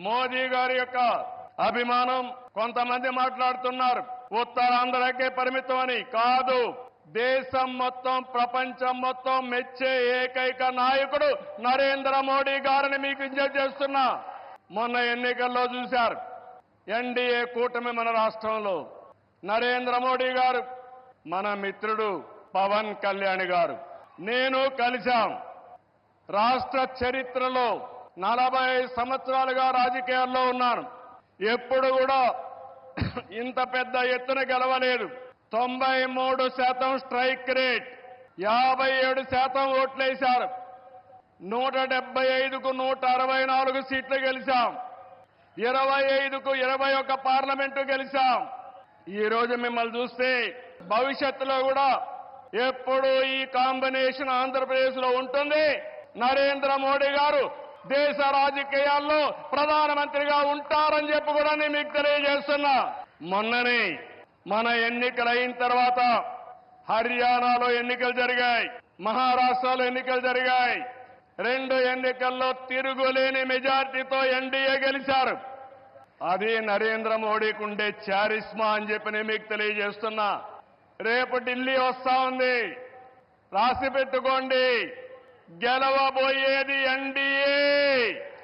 మోదీ గారి యొక్క అభిమానం కొంతమంది మాట్లాడుతున్నారు ఉత్తరాంధ్రకే పరిమితం అని. కాదు, దేశం మొత్తం ప్రపంచం మొత్తం మెచ్చే ఏకైక నాయకుడు నరేంద్ర మోడీ గారిని మీకు విజ్ఞప్తి చేస్తున్నా. మొన్న ఎన్నికల్లో చూశారు, ఎన్డీఏ కూటమి మన రాష్ట్రంలో నరేంద్ర మోడీ గారు, మన మిత్రుడు పవన్ కళ్యాణ్ గారు, నేను కలిశాం. రాష్ట్ర చరిత్రలో 40 సంవత్సరాలుగా రాజకీయాల్లో ఉన్నాను. ఎప్పుడు కూడా ఇంత పెద్ద ఎత్తున గెలవలేదు. 93% స్ట్రైక్ రేట్, 57% ఓట్లేశారు. 175కు 164 సీట్లు గెలిచాం. 25కు 21 పార్లమెంటు గెలిచాం. ఈ రోజు మిమ్మల్ని చూస్తే భవిష్యత్తులో కూడా ఎప్పుడు ఈ కాంబినేషన్ ఆంధ్రప్రదేశ్ లో ఉంటుంది. నరేంద్ర మోడీ గారు దేశ రాజకీయాల్లో ప్రధానమంత్రిగా ఉంటారని చెప్పి కూడా నేను మీకు తెలియజేస్తున్నా. మొన్ననే మన ఎన్నికలు అయిన తర్వాత హర్యానాలో ఎన్నికలు జరిగాయి, మహారాష్ట్రలో ఎన్నికలు జరిగాయి. 2 ఎన్నికల్లో తిరుగులేని మెజార్టీతో ఎన్డీఏ గెలిచారు. అది నరేంద్ర మోడీకి ఉండే చారిస్మా అని చెప్పి నేను మీకు తెలియజేస్తున్నా. రేపు ఢిల్లీ వస్తా ఉంది, రాసి పెట్టుకోండి. గెలవబోయేది ఎన్డీఏ.